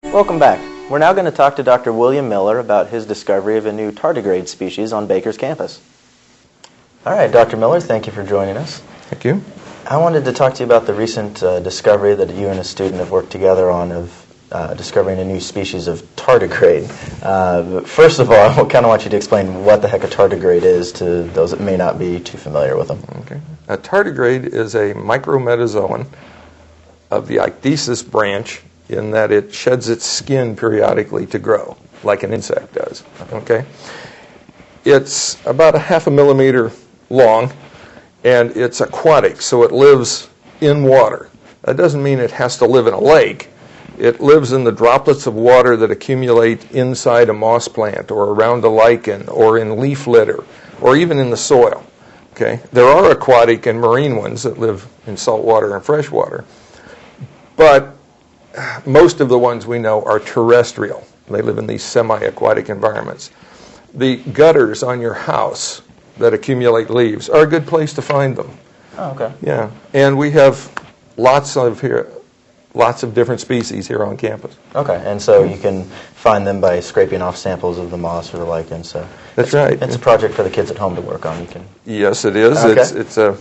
Welcome back. We're now going to talk to Dr. William Millor about his discovery of a new tardigrade species on Baker's campus. All right, Dr. Millor, thank you for joining us. Thank you. I wanted to talk to you about the recent discovery that you and a student have worked together on of discovering a new species of tardigrade. First of all, I kind of want you to explain what the heck a tardigrade is to those that may not be too familiar with them. Okay. A tardigrade is a micrometazoan of the ichthyosis branch in that it sheds its skin periodically to grow, like an insect does. Okay? It's about 0.5 millimeter long, and it's aquatic, so it lives in water. That doesn't mean it has to live in a lake. It lives in the droplets of water that accumulate inside a moss plant or around a lichen or in leaf litter or even in the soil. Okay? There are aquatic and marine ones that live in salt water and fresh water, but most of the ones we know are terrestrial. They live in these semi-aquatic environments. The gutters on your house that accumulate leaves are a good place to find them. Oh, okay. Yeah, and we have lots of different species here on campus. Okay, and so you can find them by scraping off samples of the moss or the lichen. So that's right. It's a project for the kids at home to work on. You can. Yes, it is. Okay. It's a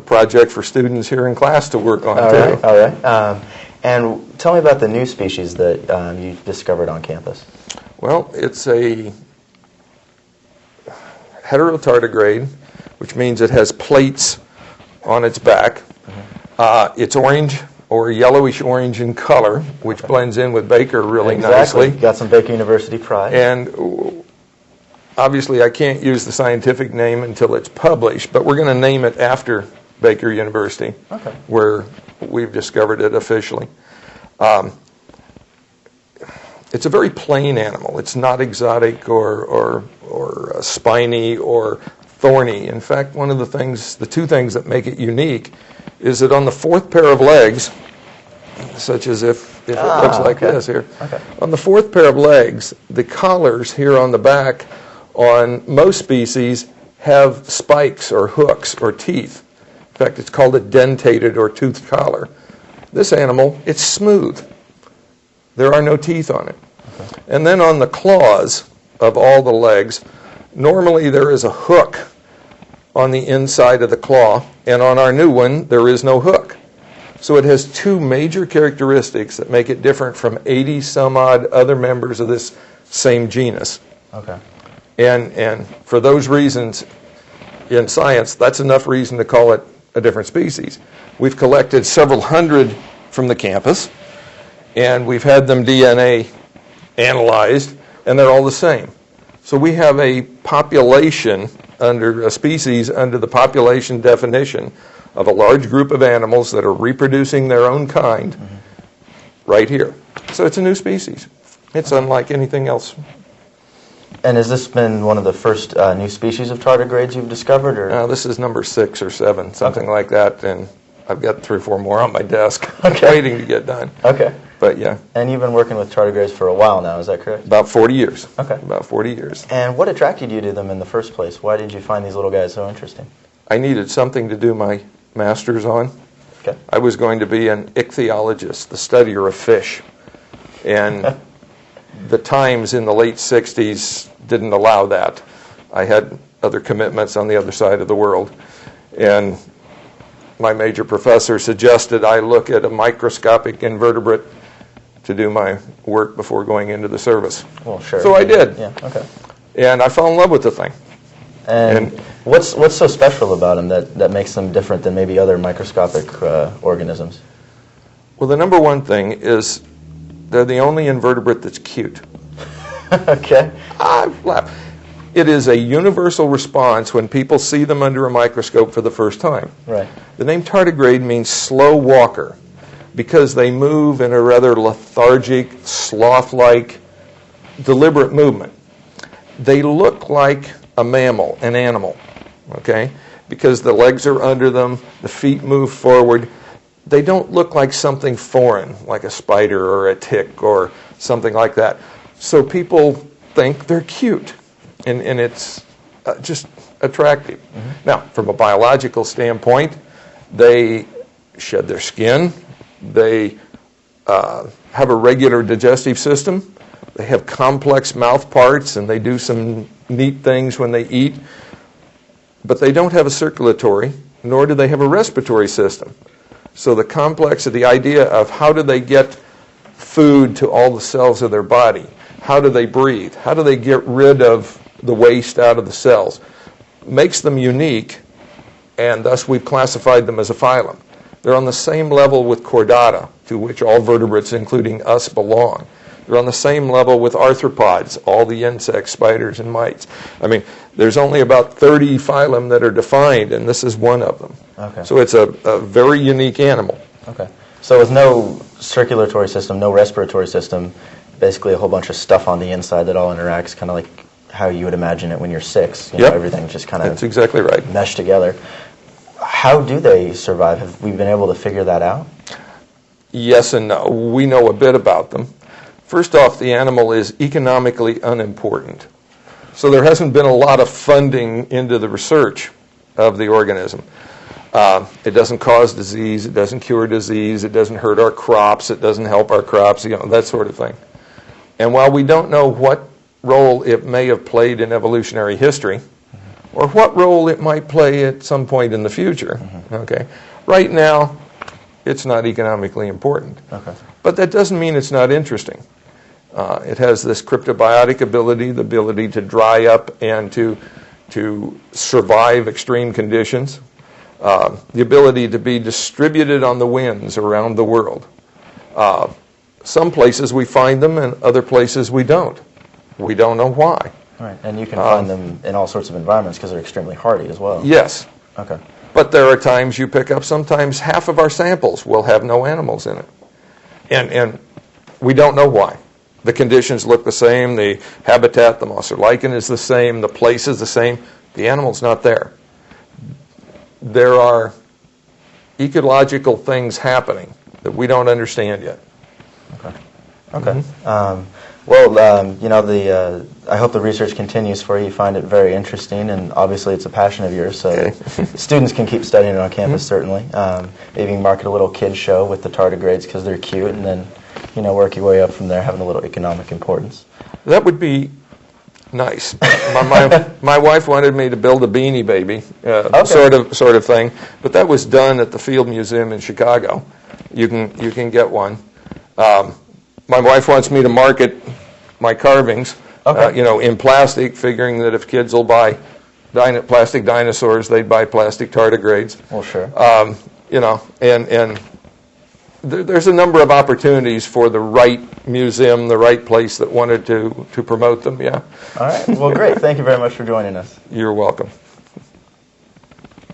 project for students here in class to work on too. All right. And tell me about the new species that you discovered on campus. Well, it's a heterotardigrade, which means it has plates on its back. Mm-hmm. It's orange or yellowish orange in color, which blends in with Baker really nicely. Got some Baker University pride. And obviously I can't use the scientific name until it's published, but we're going to name it after Baker University, where we've discovered it officially. It's a very plain animal. It's not exotic or spiny or thorny. In fact, the two things that make it unique is that on the fourth pair of legs, such as if it looks like this here, on the fourth pair of legs, the collars here on the back on most species have spikes or hooks or teeth. In fact, it's called a dentated or toothed collar. This animal, it's smooth. There are no teeth on it. And then on the claws of all the legs, normally there is a hook on the inside of the claw, and on our new one, there is no hook. So it has two major characteristics that make it different from 80 some odd other members of this same genus. Okay. And for those reasons, in science, that's enough reason to call it a different species. We've collected several hundred from the campus, and we've had them DNA analyzed, and they're all the same. So we have a population under a species under the population definition of a large group of animals that are reproducing their own kind right here. So it's a new species. It's unlike anything else. And has this been one of the first new species of tardigrades you've discovered? Or? This is number 6 or 7, something like that, and I've got 3 or 4 more on my desk waiting to get done. Okay. But yeah. And you've been working with tardigrades for a while now, is that correct? About 40 years. Okay. About 40 years. And what attracted you to them in the first place? Why did you find these little guys so interesting? I needed something to do my master's on. Okay. I was going to be an ichthyologist, the studier of fish. And the times in the late 60s didn't allow that. I had other commitments on the other side of the world. And my major professor suggested I look at a microscopic invertebrate to do my work before going into the service. Well, sure. So I did. Yeah, okay. And I fell in love with the thing. And what's so special about them that makes them different than maybe other microscopic organisms? Well, the number one thing is they're the only invertebrate that's cute. Okay. I laugh. It is a universal response when people see them under a microscope for the first time. Right. The name tardigrade means slow walker because they move in a rather lethargic, sloth-like, deliberate movement. They look like a mammal, an animal, okay? Because the legs are under them, the feet move forward. They don't look like something foreign, like a spider or a tick or something like that. So people think they're cute, and it's just attractive. Mm-hmm. Now, from a biological standpoint, they shed their skin. They have a regular digestive system. They have complex mouth parts, and they do some neat things when they eat. But they don't have a circulatory, nor do they have a respiratory system. So the complexity, the idea of how do they get food to all the cells of their body, how do they breathe, how do they get rid of the waste out of the cells, makes them unique, and thus we've classified them as a phylum. They're on the same level with chordata, to which all vertebrates, including us, belong. They're on the same level with arthropods, all the insects, spiders, and mites. I mean, there's only about 30 phylum that are defined, and this is one of them. Okay. So it's a very unique animal. Okay. So with no circulatory system, no respiratory system, basically a whole bunch of stuff on the inside that all interacts, kind of like how you would imagine it when you're 6. You know, everything just kind of That's exactly right. meshed together. How do they survive? Have we been able to figure that out? Yes and no. We know a bit about them. First off, the animal is economically unimportant. So there hasn't been a lot of funding into the research of the organism. It doesn't cause disease, it doesn't cure disease, it doesn't hurt our crops, it doesn't help our crops, that sort of thing. And while we don't know what role it may have played in evolutionary history, or what role it might play at some point in the future, okay, right now, it's not economically important. Okay. But that doesn't mean it's not interesting. It has this cryptobiotic ability, the ability to dry up and to survive extreme conditions, the ability to be distributed on the winds around the world. Some places we find them and other places we don't. We don't know why. Right. And you can find them in all sorts of environments because they're extremely hardy as well. Yes. Okay. But there are times you pick up, sometimes half of our samples will have no animals in it. And we don't know why. The conditions look the same, the habitat, the moss or lichen is the same, the place is the same, the animal's not there. There are ecological things happening that we don't understand yet. Okay. Okay. I hope the research continues for you. You find it very interesting, and obviously it's a passion of yours, so students can keep studying it on campus, certainly. Maybe you can market a little kids show with the tardigrades because they're cute, and then work your way up from there, having a little economic importance. That would be nice. My wife wanted me to build a Beanie Baby, sort of thing, but that was done at the Field Museum in Chicago. You can get one. My wife wants me to market my carvings, in plastic, figuring that if kids will buy plastic dinosaurs, they'd buy plastic tardigrades. Well, sure. And there's a number of opportunities for the right museum, the right place that wanted to promote them, yeah. All right. Well, great. Thank you very much for joining us. You're welcome.